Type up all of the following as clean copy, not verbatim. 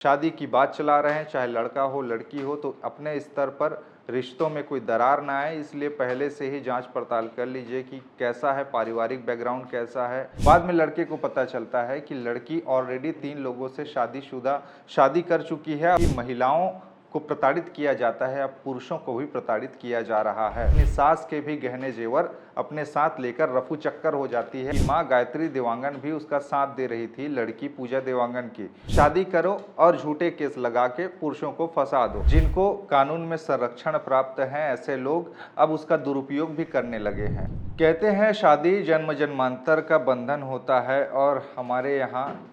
शादी की बात चला रहे हैं, चाहे लड़का हो लड़की हो, तो अपने स्तर पर रिश्तों में कोई दरार ना आए, इसलिए पहले से ही जांच पड़ताल कर लीजिए कि कैसा है, पारिवारिक बैकग्राउंड कैसा है। बाद में लड़के को पता चलता है कि लड़की ऑलरेडी 3 लोगों से शादी कर चुकी है। कि महिलाओं को प्रताड़ित किया जाता है, अब पुरुषों को भी प्रताड़ित किया जा रहा है। अपनी सास के भी गहने जेवर अपने साथ लेकर रफू चक्कर हो जाती है। माँ गायत्री देवांगन भी उसका साथ दे रही थी, लड़की पूजा देवांगन की। शादी करो और झूठे केस लगा के पुरुषों को फंसा दो। जिनको कानून में संरक्षण प्राप्त है, ऐसे लोग अब उसका दुरुपयोग भी करने लगे हैं। कहते हैं शादी जन्म जन्मांतर का बंधन होता है, और हमारे यहाँ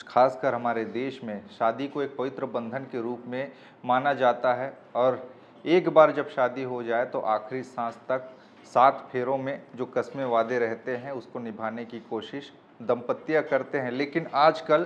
खासकर हमारे देश में शादी को एक पवित्र बंधन के रूप में माना जाता है। और एक बार जब शादी हो जाए तो आखिरी सांस तक 7 फेरों में जो कस्में वादे रहते हैं उसको निभाने की कोशिश दंपतियां करते हैं। लेकिन आजकल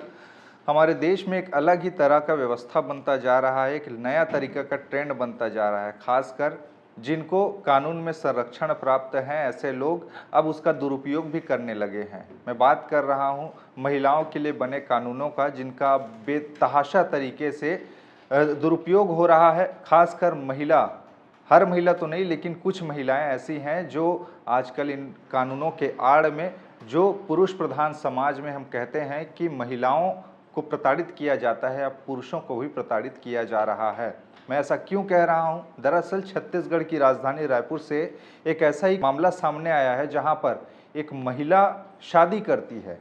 हमारे देश में एक अलग ही तरह का व्यवस्था बनता जा रहा है, एक नया तरीका का ट्रेंड बनता जा रहा है। खासकर जिनको कानून में संरक्षण प्राप्त है, ऐसे लोग अब उसका दुरुपयोग भी करने लगे हैं। मैं बात कर रहा हूं महिलाओं के लिए बने कानूनों का, जिनका बेतहाशा तरीके से दुरुपयोग हो रहा है। खासकर हर महिला तो नहीं, लेकिन कुछ महिलाएं ऐसी हैं जो आजकल इन कानूनों के आड़ में, जो पुरुष प्रधान समाज में हम कहते हैं कि महिलाओं को प्रताड़ित किया जाता है, अब पुरुषों को भी प्रताड़ित किया जा रहा है। मैं ऐसा क्यों कह रहा हूं? दरअसल छत्तीसगढ़ की राजधानी रायपुर से एक ऐसा ही मामला सामने आया है, जहां पर एक महिला शादी करती है।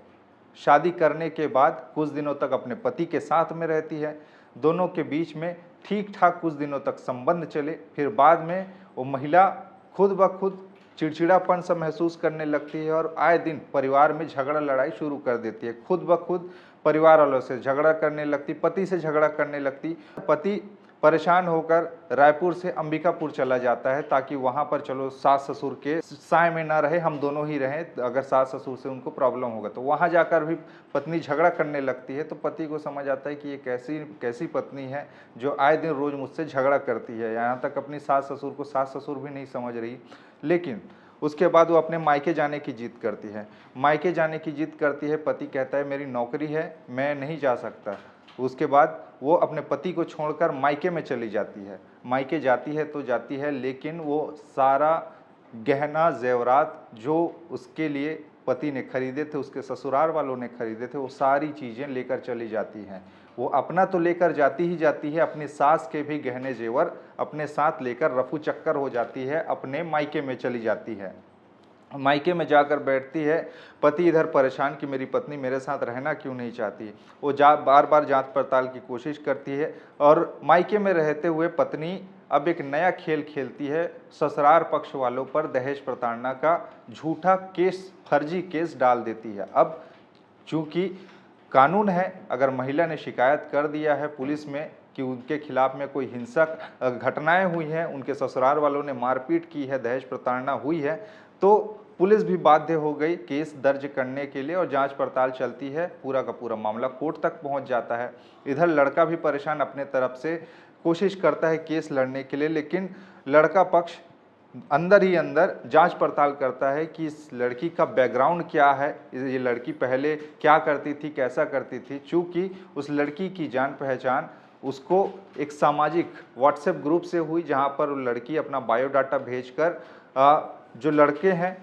शादी करने के बाद कुछ दिनों तक अपने पति के साथ में रहती है। दोनों के बीच में ठीक ठाक कुछ दिनों तक संबंध चले, फिर बाद में वो महिला खुद ब खुद चिड़चिड़ापन सा महसूस करने लगती है और आए दिन परिवार में झगड़ा लड़ाई शुरू कर देती है। खुद ब खुद परिवार वालों से झगड़ा करने लगती, पति से झगड़ा करने लगती। पति परेशान होकर रायपुर से अंबिकापुर चला जाता है, ताकि वहां पर चलो सास ससुर के साय में ना रहे, हम दोनों ही रहें। अगर सास ससुर से उनको प्रॉब्लम होगा तो वहां जाकर भी पत्नी झगड़ा करने लगती है। तो पति को समझ आता है कि ये कैसी पत्नी है जो आए दिन रोज मुझसे झगड़ा करती है। यहाँ तक अपनी सास ससुर को सास ससुर भी नहीं समझ रही। लेकिन उसके बाद वो अपने मायके जाने की जिद करती है। मायके जाने की जिद करती है, पति कहता है मेरी नौकरी है, मैं नहीं जा सकता। उसके बाद वो अपने पति को छोड़कर मायके में चली जाती है। मायके जाती है तो जाती है, लेकिन वो सारा गहना जेवरात जो उसके लिए पति ने खरीदे थे, उसके ससुराल वालों ने खरीदे थे, वो सारी चीज़ें लेकर चली जाती हैं। वो अपना तो लेकर जाती ही जाती है, अपनी सास के भी गहने जेवर अपने साथ लेकर रफू चक्कर हो जाती है, अपने मायके में चली जाती है। मायके में जाकर बैठती है। पति इधर परेशान कि मेरी पत्नी मेरे साथ रहना क्यों नहीं चाहती। वो बार बार जांच पड़ताल की कोशिश करती है, और मायके में रहते हुए पत्नी अब एक नया खेल खेलती है। ससुराल पक्ष वालों पर दहेज प्रताड़ना का झूठा केस, फर्जी केस डाल देती है। अब चूंकि कानून है, अगर महिला ने शिकायत कर दिया है पुलिस में कि उनके खिलाफ में कोई हिंसक घटनाएं हुई हैं, उनके ससुराल वालों ने मारपीट की है, दहेज प्रताड़ना हुई है, तो पुलिस भी बाध्य हो गई केस दर्ज करने के लिए, और जांच पड़ताल चलती है। पूरा का पूरा मामला कोर्ट तक पहुंच जाता है। इधर लड़का भी परेशान अपने तरफ से कोशिश करता है केस लड़ने के लिए, लेकिन लड़का पक्ष अंदर ही अंदर जांच पड़ताल करता है कि इस लड़की का बैकग्राउंड क्या है, ये लड़की पहले क्या करती थी, कैसा करती थी। चूँकि उस लड़की की जान पहचान उसको एक सामाजिक व्हाट्सएप ग्रुप से हुई, जहां पर वो लड़की अपना बायोडाटा भेजकर जो लड़के हैं,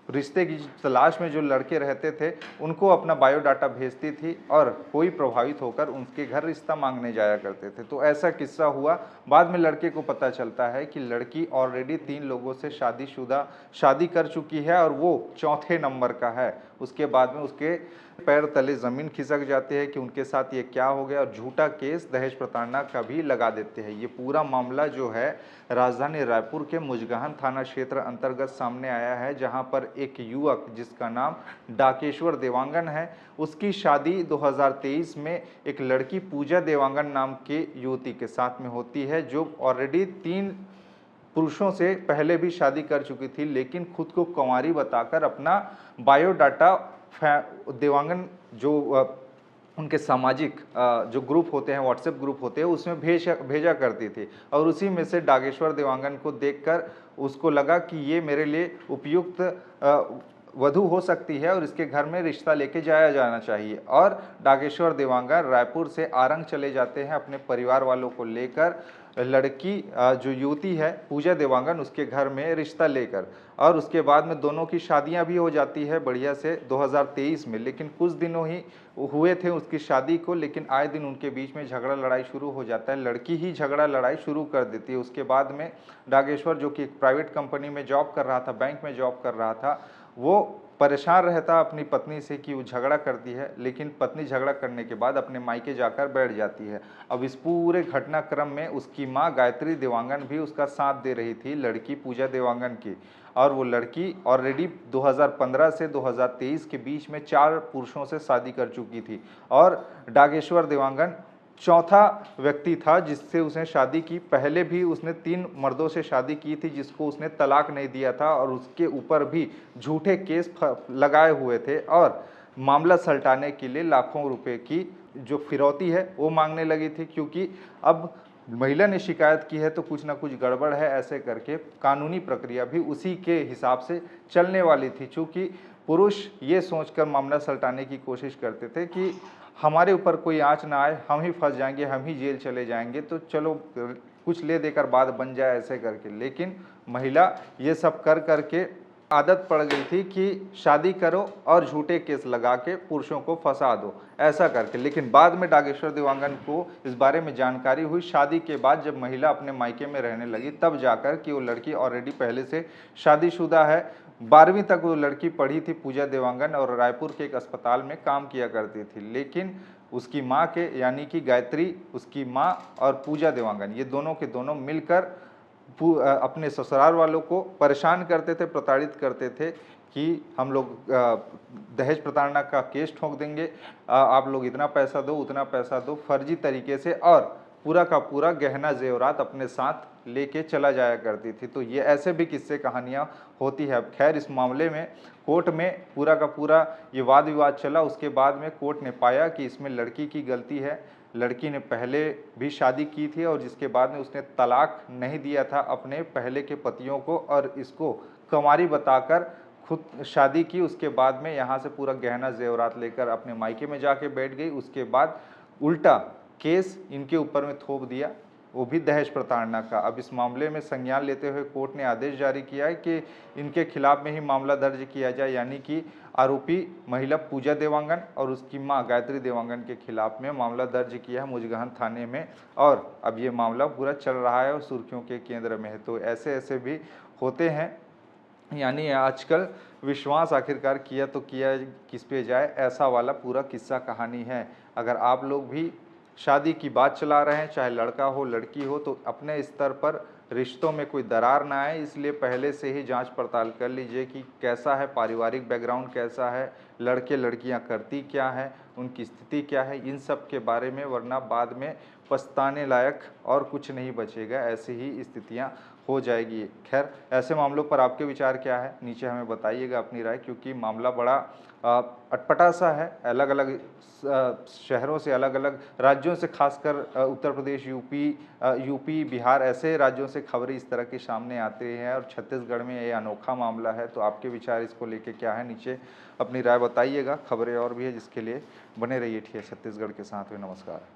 रिश्ते की तलाश में जो लड़के रहते थे, उनको अपना बायोडाटा भेजती थी, और कोई प्रभावित होकर उनके घर रिश्ता मांगने जाया करते थे। तो ऐसा किस्सा हुआ। बाद में लड़के को पता चलता है कि लड़की ऑलरेडी 3 लोगों से शादी कर चुकी है, और वो चौथे नंबर का है। उसके बाद में उसके पैर तले ज़मीन खिसक जाती है कि उनके साथ ये क्या हो गया, और झूठा केस दहेज प्रताड़ना का भी लगा देते हैं। ये पूरा मामला जो है राजधानी रायपुर के मुजगहन थाना क्षेत्र अंतर्गत सामने आया है, जहां पर एक युवक जिसका नाम डाकेश्वर देवांगन है, उसकी शादी 2023 में एक लड़की पूजा देवांगन नाम के युवती के साथ में होती है, जो ऑलरेडी 3 पुरुषों से पहले भी शादी कर चुकी थी, लेकिन खुद को कुंवारी बताकर अपना बायोडाटा देवांगन जो उनके सामाजिक जो ग्रुप होते हैं, व्हाट्सएप ग्रुप होते हैं, उसमें भेजा करती थी। और उसी में से डागेश्वर देवांगन को देखकर उसको लगा कि ये मेरे लिए उपयुक्त वधू हो सकती है और इसके घर में रिश्ता लेके जाया जाना चाहिए। और डागेश्वर देवांगन रायपुर से आरंग चले जाते हैं अपने परिवार वालों को लेकर, लड़की जो युवती है पूजा देवांगन उसके घर में रिश्ता लेकर, और उसके बाद में दोनों की शादियां भी हो जाती है बढ़िया से 2023 में। लेकिन कुछ दिनों ही हुए थे उसकी शादी को, लेकिन आए दिन उनके बीच में झगड़ा लड़ाई शुरू हो जाता है, लड़की ही झगड़ा लड़ाई शुरू कर देती है। उसके बाद में डागेश्वर जो कि एक प्राइवेट कंपनी में जॉब कर रहा था, बैंक में जॉब कर रहा था, वो परेशान रहता अपनी पत्नी से कि वो झगड़ा करती है, लेकिन पत्नी झगड़ा करने के बाद अपने मायके जाकर बैठ जाती है। अब इस पूरे घटनाक्रम में उसकी माँ गायत्री देवांगन भी उसका साथ दे रही थी, लड़की पूजा देवांगन की। और वो लड़की ऑलरेडी 2015 से 2023 के बीच में 4 पुरुषों से शादी कर चुकी थी, और डागेश्वर देवांगन चौथा व्यक्ति था जिससे उसने शादी की। पहले भी उसने 3 मर्दों से शादी की थी जिसको उसने तलाक नहीं दिया था, और उसके ऊपर भी झूठे केस लगाए हुए थे, और मामला सलटाने के लिए लाखों रुपए की जो फिरौती है वो मांगने लगी थी, क्योंकि अब महिला ने शिकायत की है तो कुछ ना कुछ गड़बड़ है, ऐसे करके कानूनी प्रक्रिया भी उसी के हिसाब से चलने वाली थी। चूँकि पुरुष ये सोचकर मामला सलटाने की कोशिश करते थे कि हमारे ऊपर कोई आँच ना आए, हम ही फंस जाएंगे, हम ही जेल चले जाएंगे, तो चलो कुछ ले देकर बात बन जाए, ऐसे करके। लेकिन महिला ये सब कर करके आदत पड़ गई थी कि शादी करो और झूठे केस लगा के पुरुषों को फंसा दो, ऐसा करके। लेकिन बाद में डागेश्वर देवांगन को इस बारे में जानकारी हुई शादी के बाद, जब महिला अपने मायके में रहने लगी, तब जाकर कि वो लड़की ऑलरेडी पहले से शादीशुदा है। 12वीं तक वो लड़की पढ़ी थी पूजा देवांगन, और रायपुर के एक अस्पताल में काम किया करती थी। लेकिन उसकी माँ के, यानी कि गायत्री, उसकी माँ और पूजा देवांगन, ये दोनों के दोनों मिलकर अपने ससुराल वालों को परेशान करते थे, प्रताड़ित करते थे कि हम लोग दहेज प्रताड़ना का केस ठोक देंगे, आप लोग इतना पैसा दो, उतना पैसा दो, फर्जी तरीके से, और पूरा का पूरा गहना जेवरात अपने साथ लेके चला जाया करती थी। तो ये ऐसे भी किस्से कहानियाँ होती है। अब खैर, इस मामले में कोर्ट में पूरा का पूरा ये वाद विवाद चला। उसके बाद में कोर्ट ने पाया कि इसमें लड़की की गलती है। लड़की ने पहले भी शादी की थी, और जिसके बाद में उसने तलाक नहीं दिया था अपने पहले के पतियों को, और इसको कंवारी बताकर खुद शादी की। उसके बाद में यहाँ से पूरा गहना जेवरात लेकर अपने मायके में जाके बैठ गई। उसके बाद उल्टा केस इनके ऊपर में थोप दिया, वो भी दहेज प्रताड़ना का। अब इस मामले में संज्ञान लेते हुए कोर्ट ने आदेश जारी किया है कि इनके खिलाफ में ही मामला दर्ज किया जाए, यानी कि आरोपी महिला पूजा देवांगन और उसकी मां गायत्री देवांगन के खिलाफ में मामला दर्ज किया है मुजगहन थाने में, और अब ये मामला पूरा चल रहा है और सुर्खियों के केंद्र में है। तो ऐसे ऐसे भी होते हैं, यानी आजकल विश्वास आखिरकार किया तो किया किस पे जाए, ऐसा वाला पूरा किस्सा कहानी है। अगर आप लोग भी शादी की बात चला रहे हैं, चाहे लड़का हो लड़की हो, तो अपने स्तर पर रिश्तों में कोई दरार ना आए, इसलिए पहले से ही जांच पड़ताल कर लीजिए कि कैसा है, पारिवारिक बैकग्राउंड कैसा है, लड़के लड़कियां करती क्या है, उनकी स्थिति क्या है, इन सब के बारे में, वरना बाद में पछताने लायक और कुछ नहीं बचेगा, ऐसी ही स्थितियां हो जाएगी। खैर, ऐसे मामलों पर आपके विचार क्या है, नीचे हमें बताइएगा अपनी राय, क्योंकि मामला बड़ा अटपटा सा है। अलग अलग शहरों से, अलग अलग राज्यों से, खासकर उत्तर प्रदेश, यूपी, बिहार, ऐसे राज्यों से खबरें इस तरह के सामने आते हैं, और छत्तीसगढ़ में ये अनोखा मामला है। तो आपके विचार इसको लेके क्या है, नीचे अपनी राय बताइएगा। खबरें और भी है जिसके लिए बने रहिए छत्तीसगढ़ के साथ में। नमस्कार।